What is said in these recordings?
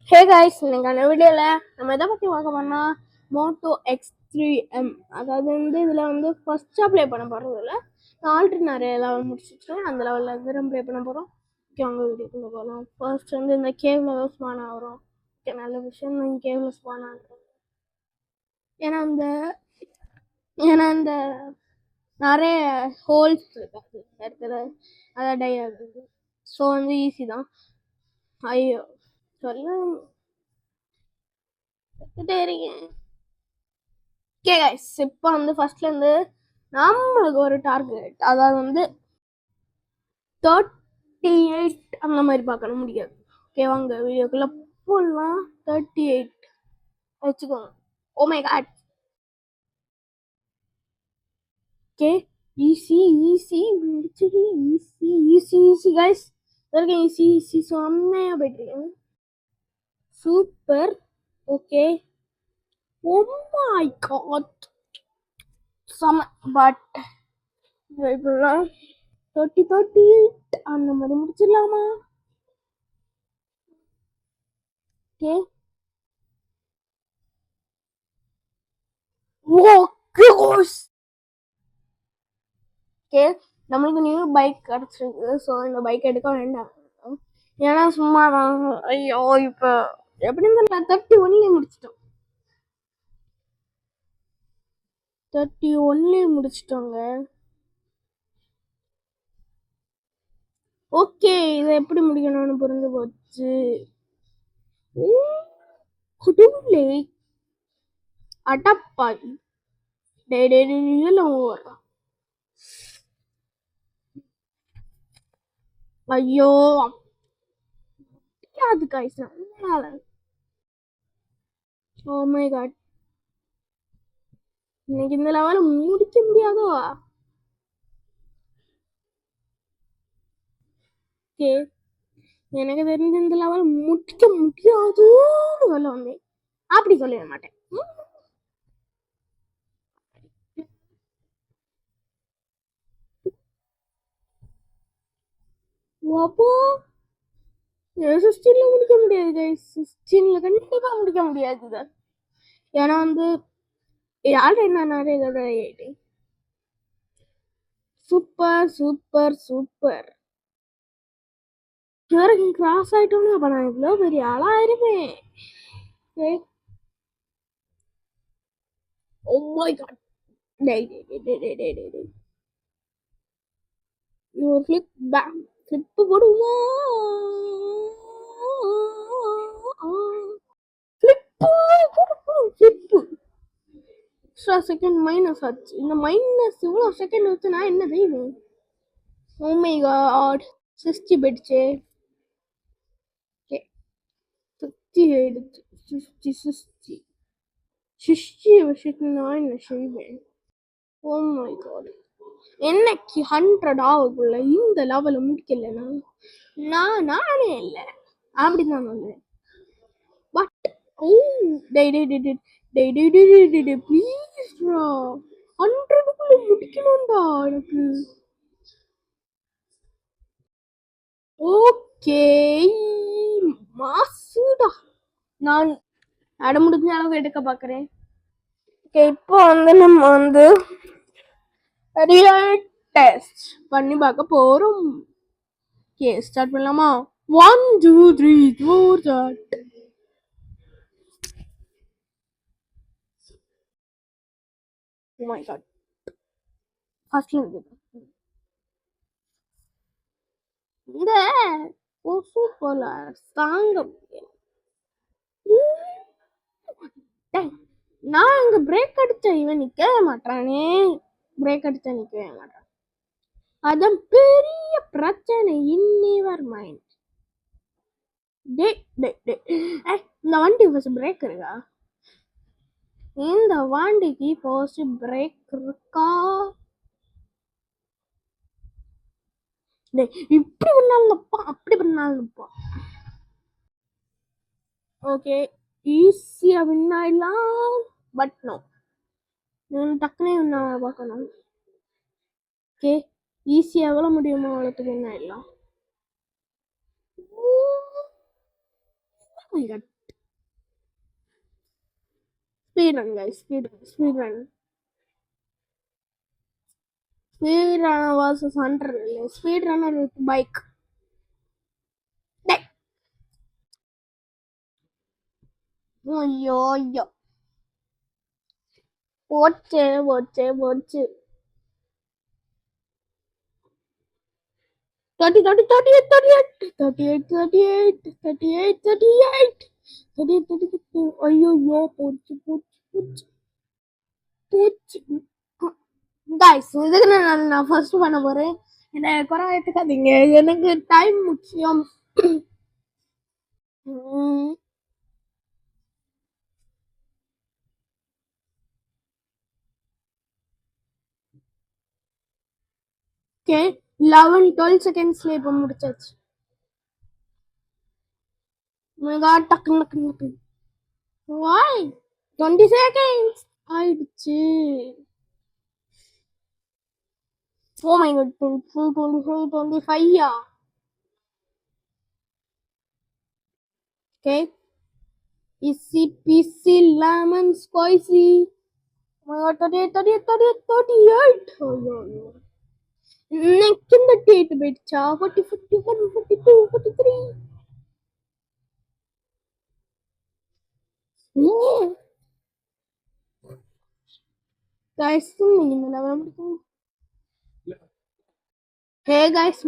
Hey guys, இன்னைக்கான வீடியோவில் நம்ம எதை பற்றி பார்க்க போறோம்னா மோட்டோ X3M. அதாவது இதில் ஃபர்ஸ்ட்டாக ப்ளே பண்ண போகிறதில்ல, நான் ஆல்ரெடி நிறைய லெவல் முடிச்சிட்டேன். அந்த லெவலில் திரும்ப ப்ளே பண்ண போகிறோம். ஓகே, அவங்க வீடியோக்குள்ளே போகலாம். ஃபர்ஸ்ட் இந்த கேவில் தான் ஸ்பான் ஆகிறோம். ஓகே, நல்ல விஷயம். நீங்கள் கேவில் ஸ்பான் ஆகிறோம். ஏன்னா அந்த நிறைய ஹோல்ஸ் இருக்காது இடத்துல, அதான் டை ஆகுது. ஸோ ஈஸி தான். ஐயோ சொல்ல ஓகே கைஸ், இப்போ ஃபர்ஸ்ட்லேருந்து நம்மளுக்கு ஒரு டார்கெட், அதாவது 38 அந்த மாதிரி பார்க்கணும் முடியாது. ஓகே, வாங்க வீடியோக்குள்ள போடலாம். 38 வச்சுக்கோங்க. Oh my god. Okay, easy easy முடிச்சிடு. ஈஸி ஈஸி ஈஸி கைஸ், வரைக்கும் ஈஸி ஈஸி செம்மையாக போயிட்டுருக்கேன். Super. Okay, oh my god செம்ம. பட் இப்பெல்லாம் 38 அந்த மாதிரி முடிச்சிடலாமா? ஓகே, ஓகே, நம்மளுக்கு நியூ பைக் கிடச்சிருக்கு. ஸோ இந்த பைக் எடுக்க வேண்டாம், ஏன்னா சும்மா தான். ஐயோ, இப்போ எப்படி தெரியல, 31 முடிச்சிட்டோம். 31 முடிச்சிட்டோங்க. ஓகே, இதை எப்படி முடிக்கணும்னு புரிஞ்சு போச்சு. குடும்பலே அடப்பாய் வர்றான். ஐயோ, அது காய்ஸ். ஓ மை காட், இன்னைக்கு இந்த லெவல முடிக்க முடியாதோ? ஓகே, எனக்கு தெரிஞ்ச இந்த லெவல முடிக்க முடியாதுன்னு சொல்ல வந்தேன். அப்படி சொல்லிட மாட்டேன். அப்போ 16ல முடிக்க முடியாது கைஸ். 16ல கண்டிப்பா முடிக்க முடியாது. ஏன்னா ஆல்ரெடி நான் நிறைய இதோட சூப்பர் சூப்பர் சூப்பர். வரைக்கும் கிராஸ் ஆயிட்டோம்னா அப்ப நான் இவ்வளோ பெரிய ஆளா இருப்பேன். Oh my god. ஒரு ஃபிளிப் பேக் ஃபிளிப் போடுமா? செகண்ட் மைனஸ் ஆச்சு. இந்த மைனஸ் இவ்வளோ செகண்ட் வச்சு நான் என்ன செய்வேன்? ஓ மை காட், 60 போயிடுச்சு. ஓகே, 60 ஆயிடுச்சு. 60 வச்சுட்டு நான் என்ன செய்வேன்? ஓ மை காட், என்னைக்கு 100 ஆகுள்ள இந்த லெவலை முடிக்கலன்னா நானே இல்லை அப்படிதான் சொல்லுவேன். பட் ஓ ப்ளீஸ்ரா, 100க்குள்ள முடிக்கணும்டா எனக்கு. ஓகே, மாசுடா. நான் அட முடிஞ்ச அளவு எடுக்க பாக்குறேன். ஓகே, இப்போ நம்ம ரியல் டெஸ்ட் பண்ணி பார்க்க போறோம். ஓகே, ஸ்டார்ட் பண்ணலாமா? 1 2 3 4 ஸ்டார்ட். Oh my god, ஃபர்ஸ்ட்ல இருந்து இந்த கொசு போல தாங்க நான் அங்க பிரேக் அடிச்ச இவன் நிக்கவே மாட்டானே. பிரேக் அடிச்சா நிக்கவே மாட்டான், அதான் பெரிய பிரச்சனை. இன்னிவர் மைண்ட். இந்த வண்டி ஃபர்ஸ்ட் பிரேக் இருக்கா? இந்த வண்டிக்கு ஃபர்ஸ்ட் பிரேக் இருக்கா? இப்படி பண்ணாலும்ப்பா, அப்படி பண்ணாலும்ப்பா. ஓகே, ஈஸியா வின் ஆயிடலாம். பட் நோ, டக்குனே வின் ஆக பார்க்கணும். ஓகே, ஈஸியா எவ்வளோ முடியுமோ அவ்வளோத்துக்கு வின் ஆயிடலாம். Speed run, guys. Speed run. Speed runner versus hunter. Speed runner with bike. ஐயோ ஐயோ போச்சு போச்சு போச்சு 30 30 38 38 38 38 38 38 38 ஐயோ போச்சு போச்சு போச்சு போச்சு கைஸ் இதுக்கு நான் ஃபர்ஸ்ட் பண்ண போறேன். என்ன குறை எடுத்துக்காதீங்க, எனக்கு டைம் முக்கியம். ஓகே 11 12 செகண்ட்ஸ்ல இப்போ முடிச்சாச்சு. மெகா டக்கு டக்கு டக்கு வாய் 20 செகண்ட்ஸ் ஆயிடுச்சு. Oh my god, 24, 25, yeah. Okay. Easy peasy lemon squeezy. Oh my god, 38, 38, 38, 38. Oh no. Neck in the date bit, cha. 40, 41, 42, 43. Guys, hey guys,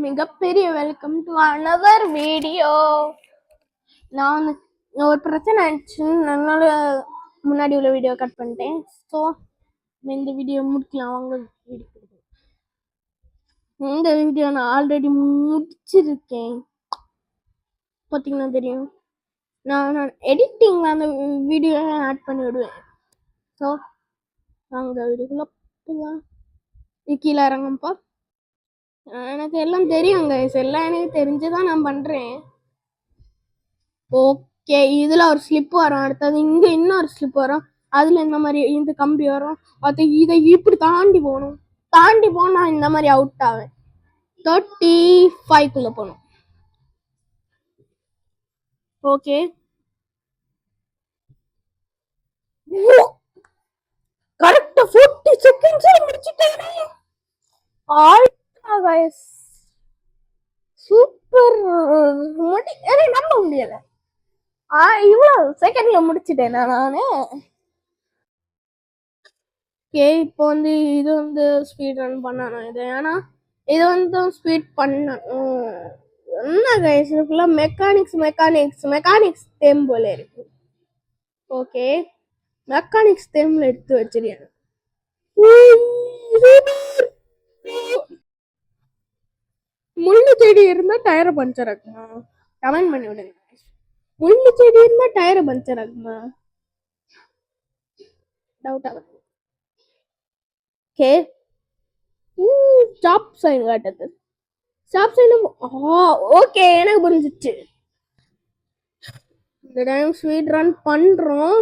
மிகப்பெரிய வெல்கம் டு அனதர் வீடியோ. நான் ஒரு பிரச்சனை ஆயிடுச்சுன்னு அதனால முன்னாடி உள்ள வீடியோ கட் பண்ணிட்டேன். ஸோ இந்த வீடியோ முடிக்கலாம் வாங்க. இந்த வீடியோ நான் ஆல்ரெடி முடிச்சிருக்கேன், பார்த்தீங்கன்னா தெரியும். நான் எடிட்டிங்கில் அந்த வீடியோ ஆட் பண்ணி விடுவேன். ஸோ நாங்கள் வீடியோக்குள்ள போகலாம். கீழே இறங்கப்பா. எனக்கு எல்லாம் தெரியும் கைஸ், எல்லாம் எனக்கு தெரிஞ்சுதான் நான் பண்ணுறேன். ஓகே, இதில் ஒரு ஸ்லிப் வரும், அடுத்தது இங்கே இன்னொரு ஸ்லிப் வரும், அதில் இந்த மாதிரி இந்த கம்பி வரும், அது இதை இப்படி தாண்டி போகணும். தாண்டி போனால் இந்த மாதிரி அவுட் ஆவேன். 35 போகணும். ஓகே, கரெக்டா 40 செகண்ட்ஸ் முடிச்சிட்டேன். சூப்பர், நம்ப முடியல. இவ்வளவு செகண்ட்ல முடிச்சிட்டேன் நானு. ஓகே, இப்போ வந்து இது வந்து ஸ்பீட் ரன் பண்ணணும். இது ஏன்னா இது வந்து ஸ்பீட் பண்ணணும். என்ன கைஸ், இதுக்குள்ள மெக்கானிக்ஸ் தேம் போல இருக்கு. ஓகே, மெக்கானிக்ஸ் தேம்ல எடுத்து வச்சிருக்கேன். முள்ளு செடி இருந்தா டயரை பஞ்சர் ஆகுமா? கமெண்ட் பண்ணி விடுங்க. முள்ளு செடி இருந்தா டயரை பஞ்சர் ஆகுமா? டவுட் ஆகுது. ஓகே, ஸ்டாப் சைன் காட்டுது. Stop sign. ஓகே, எனக்கு புரிஞ்சிச்சு. இந்த டைம் ஸ்பீட் ரன் பண்றோம்,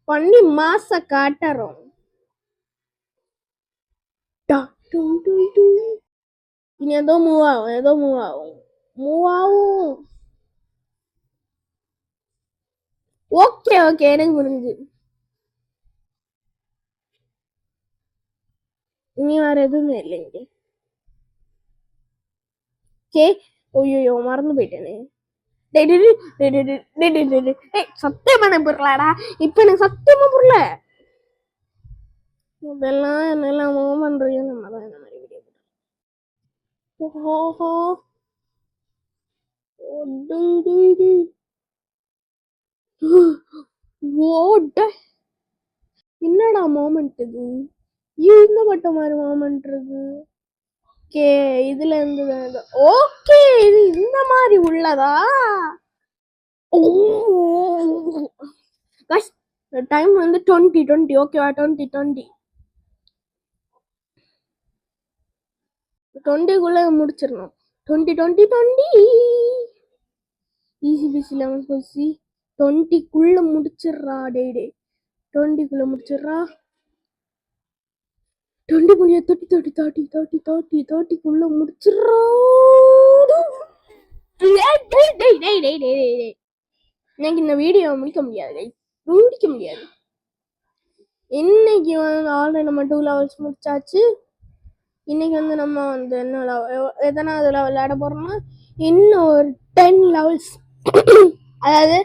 பண்ணி மாச காட்டுறோம். இனி ஏதோ மூவ் ஆகும். ஓகே எனக்கு புரிஞ்சு. இனி வேற எதுவுமே இல்லைங்க. ஓகே, ஐயோ மறந்து போயிட்டேனே. சத்தியமா புரியலடா, இப்ப எனக்கு சத்தியமா புரியல. இதெல்லாம் என்னெல்லாம் பண்றீங்க, நம்ம தான் இந்த மாதிரி வீடியோ. ஓஹோ, என்னடா மோமெண்ட் இது? இந்த மட்டும் மாதிரி மோமெண்ட் இருக்கு. ஓகே, இதுல இருந்து ஓகே, இது இந்த மாதிரி உள்ளதா? டைம் வந்து 20 ஓகேவா? 20 முடிச்சிடணும். 20 ஈஸி பிசி 11 20 முடிச்சிடுறா. டே 20 முடிச்சிடுறா. 20 முடிய 30 முடிச்சிடுறா. எனக்கு இந்த வீடியோ முடிக்க முடியாது. இன்னைக்கு வந்து ஆல்ரெடி நம்ம 2 லெவல்ஸ் முடிச்சாச்சு. இன்னைக்கு வந்து நம்ம வந்து என்ன எத்தனாவது லெவல் விளையாட போறோம்னா இன்னும் ஒரு 10 லெவல்ஸ் அதாவது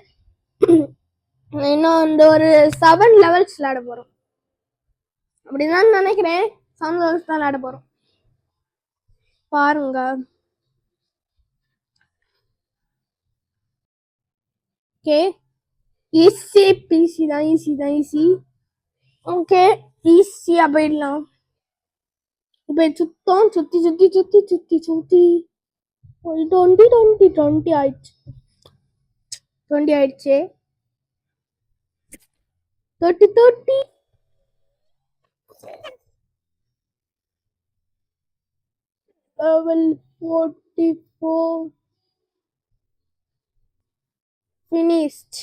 இன்னும் வந்து ஒரு 7 லெவல்ஸ் விளையாட போறோம் அப்படிதான் நினைக்கிறேன். 7 லெவல்ஸ் தான் விளையாட போறோம். பாருங்க. ஓகே, ஈஸி பீஸி தான், ஈஸி. ஓகே, ஈஸியா போயிடலாம். இப்ப சுத்தம் சுத்தி 20 ஆயிடுச்சு. 20 ஆயிடுச்சு. 30 level 44 finished.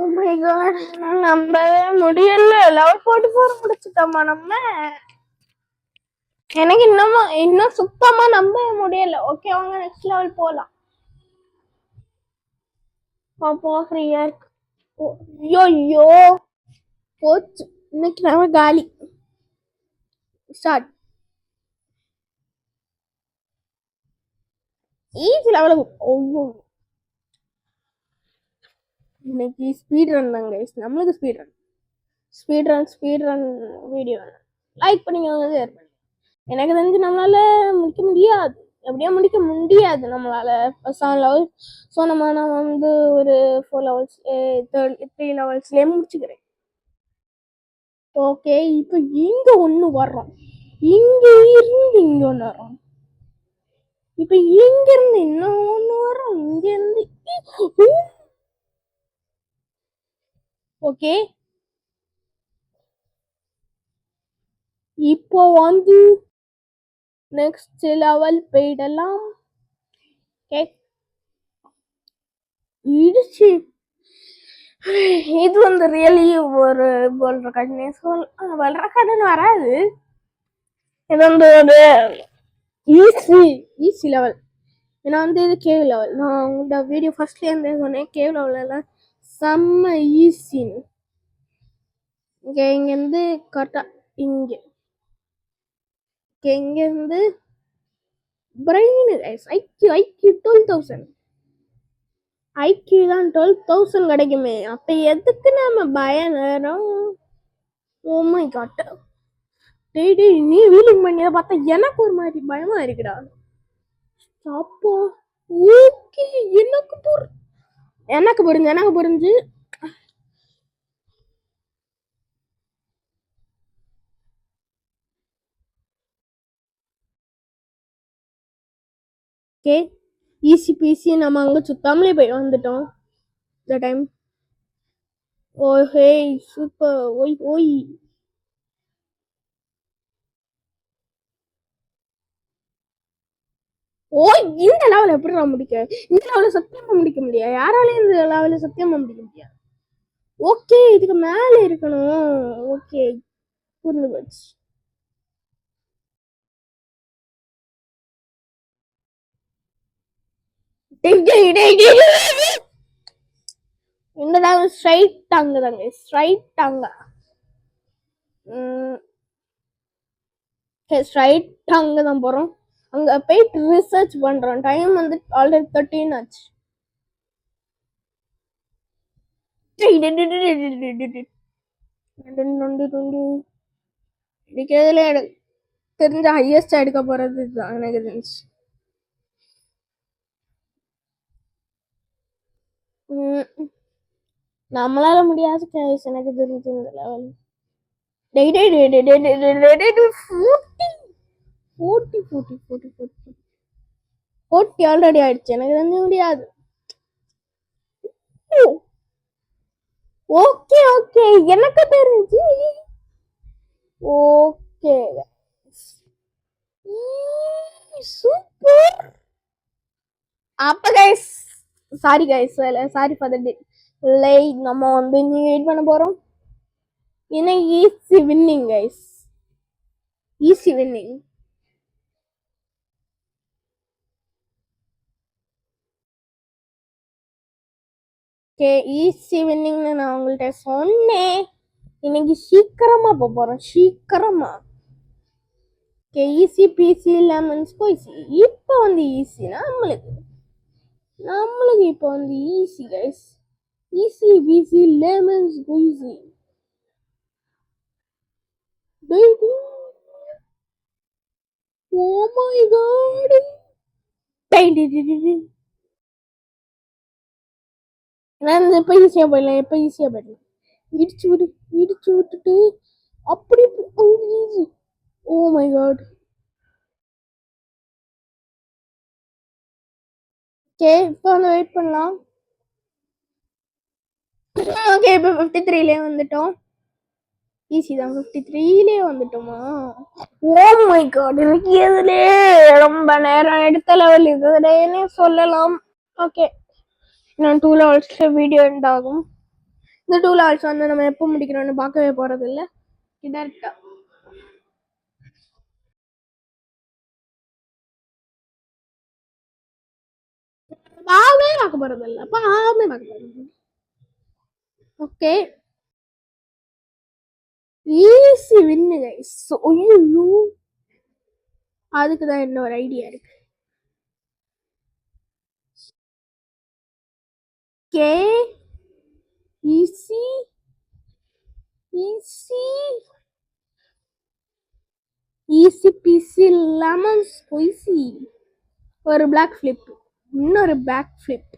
Oh my god, நான் நம்பவே முடியல. லெவல் 44 முடிச்சிட்டோமா நம்ம? எனக்கு இன்னும் சுத்தமா நம்பவே முடியல. ஓகே, வாங்க நெக்ஸ்ட் லெவல் போலாம். பாப்பா ஃப்ரீயா இருக்கு. ஐயோ போச்சு, இன்னைக்கு நம்ம காலி. ஸ்டார்ட். ஈஸி லெவலுக்கு. ஓ, இன்னைக்கு ஸ்பீட் ரன் தான் கைஸ். நம்மளுக்கு ஸ்பீட் ரன் வீடியோ லைக் பண்ணிக்கோங்க, ஷேர் பண்ணுங்க. எனக்கு தெரிஞ்சு நம்மளால முடிக்க முடியாது, எப்படியா முடிக்க முடியாது நம்மளால 7 லெவல். ஸோ நான் வந்து ஒரு 4 லெவல்ஸ் 3 லெவல்ஸ்லேயே முடிச்சுக்கிறேன். ஓகே, இப்போ இங்க ஒன்று வர்றோம், இங்க இருந்து இங்க ஒன்று வர்றோம், இப்போ இங்க இருந்து இன்னும் ஒன்று வர்றோம், இங்க இருந்து. ஓகே, இப்போ வந்து நெக்ஸ்ட் லெவல் போயிடலாம். இடிச்சு இது வந்து ரியலி ஒரு வேர்ல்ட் ரெக்கார்டுன்னு வராது. இது வந்து ஒரு ஈஸி லெவல். ஏன்னா வந்து இது கேவ் லெவல். நான் உங்களோட வீடியோ ஃபர்ஸ்ட்லேயே இருந்தே சொன்னேன், கேவ் லெவலில் செம்ம ஈஸின்னு. இங்கேருந்து கரெக்டாக இங்கேருந்து பிரெயின் ஐக்யூ 12,000 ஐக்யூ தான் 12,000 கிடைக்குமே. அப்ப எதுக்கு நம்ம பயம் நேரம்? ஓ மை காட், டேய் நீ வீலிங் பண்ணியதை பார்த்தா எனக்கு ஒரு மாதிரி பயமா இருக்குடா. அப்போ ஓகே, எனக்கு புரிஞ்சு ஓகே, ஈஸி பீஸி. நம்ம அங்க சுத்தாமலே போய் வந்துட்டோம் இந்த டைம். ஓ ஹே, சூப்பர். ஓய் இந்த லெவல் எப்படி நான் முடிக்க? இந்த லெவல சத்தியமா முடிக்க முடியாது, யாராலையும் இந்த லெவல சத்தியமா முடிக்க முடியாது. ஓகே, இதுக்கு மேல இருக்கணும். ஓகே, புரிஞ்சு போச்சு. இந்த லெவல் ஸ்ட்ரைட் அங்கதாங்க, ஸ்ட்ரைட் அங்க. ஸ்ட்ரைட் அங்க தான் போறோம். அங்க போயிட்டு ரிசர்ச் பண்றோம். டைம் வந்து ஆல்ரெடி 13 ஆச்சு. எடுக்கிறதுல தெரிஞ்ச ஹையஸ்ட் எடுக்க போறது தான் எனக்கு தெரிஞ்சு. நம்மளால முடியாது கைஸ், எனக்கு தெரிஞ்சு இந்த லெவல். 40 ஆல்ரெடி ஆயிடுச்சு, எனக்கு தெரிஞ்ச முடியாது. ஓகே எனக்கு தெரிஞ்சு ஓகே சூப்பர். அப்ப guys sorry for the delay. நம்ம வந்து நீங்க வெயிட் பண்ண போறோம். ஏன்னா easy winning guys, easy winning. Okay, easy வின்னிங்னு நான் உங்கள்கிட்ட சொன்னேன். இன்னைக்கு சீக்கிரமா போறோம், சீக்கிரமா. Easy peasy lemon spicy. இப்போ வந்து ஈஸினா நம்மளுக்கு இப்போ வந்து easy guys. Easy peasy lemon spicy baby. Oh my god. நான் எப்போ ஈஸியா போயிடலாம், எப்போ ஈஸியா போயிடலாம். இடிச்சு விட்டுட்டு அப்படி easy. Oh my god. Okay, இப்போ வந்து வெயிட் பண்ணலாம். ஓகே, இப்போ 53லே வந்துட்டோம். ஈஸி தான். 53லே வந்துட்டோமா? ஓ மை காட், எனக்கு எதுலே ரொம்ப நேரம் எடுத்த லெவல் இதுன்னு சொல்லலாம். ஓகே, நான் 2 லெவல்ஸ்ல வீடியோ எண்ட் ஆகும். இந்த 2 லெவல்ஸ் வந்து நம்ம எப்போ முடிக்கிறோம்னு பார்க்கவே போறது இல்லை. டேரக்டா பார்க்க போறது இல்லை. பார்க்க போறது. Okay, easy win guys. ஐயோ, அதுக்கு தான் என்ன ஒரு ஐடியா இருக்கு. K easy easy easy peasy lemon spicy. ஒரு பிளாக் ஃபிளிப், இன்னொரு பேக் ஃபிளிப்,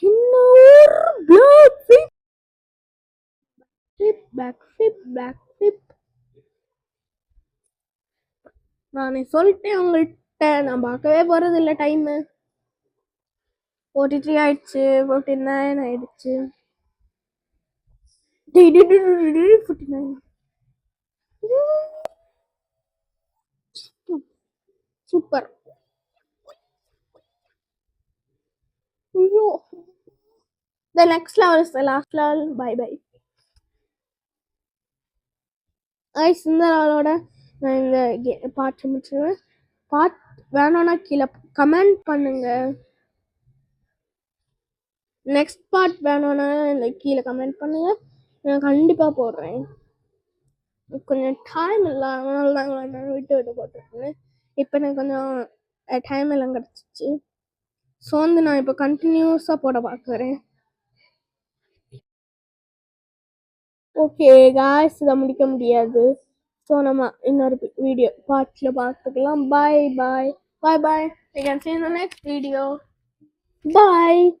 இன்னொரு black flip, back flip, back flip. நானே சொல்லிட்டேன் உங்கள்கிட்ட, நான் பார்க்கவே போறது இல்லை. டைமு 43 ஆயிடுச்சு, 49 ஆயிடுச்சு. 49. Super. The next level is the last level. Bye bye. ஐஸ், இந்த லெவலோட நான் இந்த பார்ட் முடிச்சிருவேன். பார்ட் வேணும்னா கீழே கமெண்ட் பண்ணுங்க. நெக்ஸ்ட் பார்ட் வேணும்னா இந்த கீழே கமெண்ட் பண்ணுங்க, நான் கண்டிப்பாக போடுறேன். கொஞ்சம் டைம் இல்லை, அதனால தான் நான் விட்டு போட்டுருக்கேன். இப்போ எனக்கு கொஞ்சம் டைம் எல்லாம் கிடச்சிச்சு. ஸோ வந்து நான் இப்போ கண்டினியூஸாக போட பார்க்குறேன். ஓகே காய்ஸ், இதை முடிக்க முடியாது. ஸோ நம்ம இன்னொரு வீடியோ பார்ட்டில் பார்த்துக்கலாம். பாய் பாய் பாய் பாய். We can see in the next video. Bye.